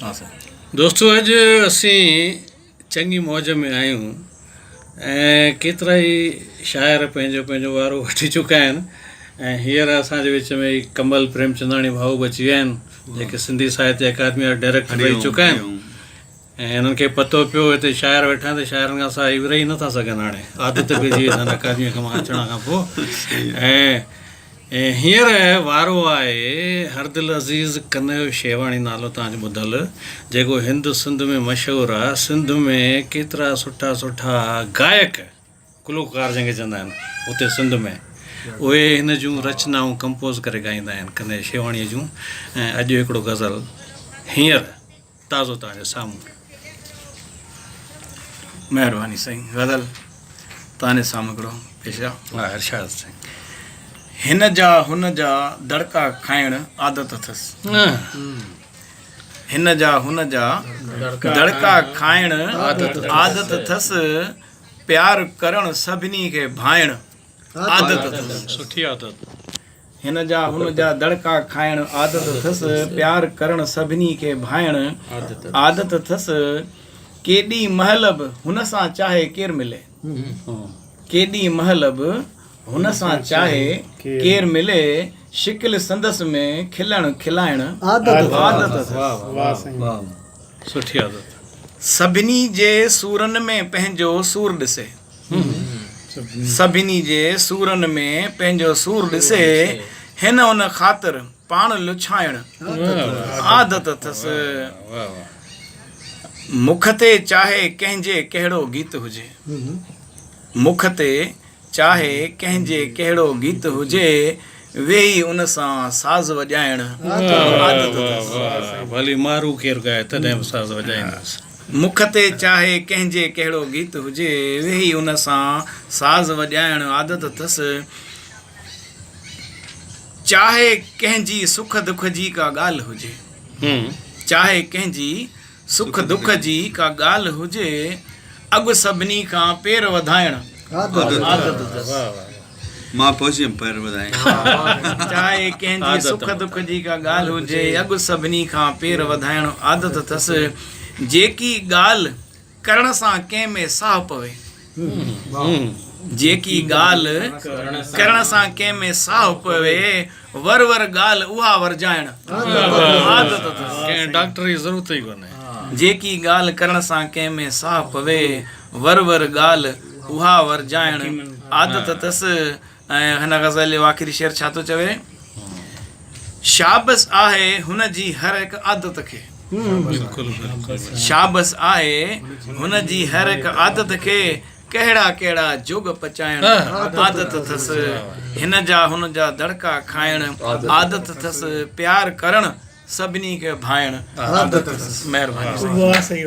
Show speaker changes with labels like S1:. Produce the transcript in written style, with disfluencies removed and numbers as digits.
S1: हाँ सर।
S2: दोस्तों अज असी चंगी मौज में आयूं ऐं केतिरा ई शाइर पंहिंजो पंहिंजो वारो वठी चुका आहिनि ऐं हींअर असांजे विच में ई कमल प्रेमचंदाणी भाऊ बची विया आहिनि जेके सिंधी साहित्य अकादमी जा डायरेक्टर रही चुका आहिनि ऐं हिननि खे पतो पियो हिते शाइर वेठा आहिनि त शाइरनि खां सवाइ रही नथा सघनि हाणे आदत पइजी वई अथनि अकादमीअ खां अचण खां पोइ ऐं हींअर वारो आहे हरदिल अज़ीज़ कन्हैया शेवाणी नालो तव्हांजो ॿुधल जेको हिंद सिंध में मशहूरु आहे। सिंध में केतिरा सुठा सुठा गायक गुलकार जंहिंखे चवंदा आहिनि उते सिंध में उहे हिन जूं रचनाऊं कंपोज़ करे ॻाईंदा आहिनि कन्हैया शेवाणीअ जूं। ऐं अॼु हिकिड़ो गज़ल हींअर ताज़ो तव्हांजे साम्हूं।
S1: महिरबानी साईं। गज़ल तव्हांजे साम्हूं हिकिड़ो पेश आहे।
S2: हा इरशाद साईं।
S1: हिन जा हुन जा दड़का खाइण आदत अथसि। हिन जा हुन जा दड़का खाइण आदत अथसि। प्यार करण सभिनी खे भाइण आदत अथसि।
S2: सुठी आदत।
S1: हिन जा हुन जा दड़का खाइण आदत अथसि। प्यार करण सभिनी खे भाइण आदत अथसि। केॾी महिल बि हुन सां चाहे केरु मिले। केॾी महिल बि हुन सां चाहे केरु मिले। शिकिल संदसि में खिलण खिलाइण आदत
S2: सुठी आदत।
S1: सभिनी जे सूरनि में पंहिंजो सूर ॾिसे। सभिनी जे सूरनि में पंहिंजो सूर ॾिसे। हिन उन ख़ातिर पाण लुछाइण आदत अथसि। मुख ते चाहे कंहिंजे कहिड़ो गीत हुजे। मुख ते चाहे कंहिंजे कहिड़ो गीत हुजे वेही उन सां साज़ वॼाइण आदत अथसि।
S2: भली मारू केरु ॻाए तॾहिं बि साज़ वॼाईंदुसि।
S1: मुख ते चाहे कंहिंजे कहिड़ो गीत हुजे वेही उन सां साज़ वॼाइण आदत अथसि। चाहे कंहिंजी सुख दुख जी का ॻाल्हि हुजे। चाहे कंहिंजी सुख दुख जी का ॻाल्हि हुजे अॻु सभिनी खां पेर वधाइण आदत अथसि।
S3: मां पहुची पैर वधाए।
S1: चाहे कंहिंजी सुख दुख जी का ॻाल्हि हुजे अॻु सभिनी खां पेर वधाइण आदत अथसि। जेकी ॻाल्हि करण सां कंहिं में साह पवे। जेकी ॻाल्हि करण सां कंहिं में साह पवे वर वर ॻाल्हि उहा वरजाइण आदत अथसि।
S2: कंहिं डॉक्टर जी ज़रूरत ई कोन्हे।
S1: जेकी ॻाल्हि करण सां कंहिं में साह पवे वर वर ॻाल्हि उहा वरजाइण आदत अथसि। ऐं हिन ग़ज़ल जो आख़िरी शेर छा थो चवे। शाबस आहे हुन जी हर हिकु आदत खे। शाबस आहे हुन जी हर हिकु आदत खे कहिड़ा कहिड़ा जोग पचाइण आदत अथसि। हिन जा हुन जा दड़का खाइण आदत अथसि। प्यार करण सभिनी खे भाइण आदत अथसि। महिरबानी।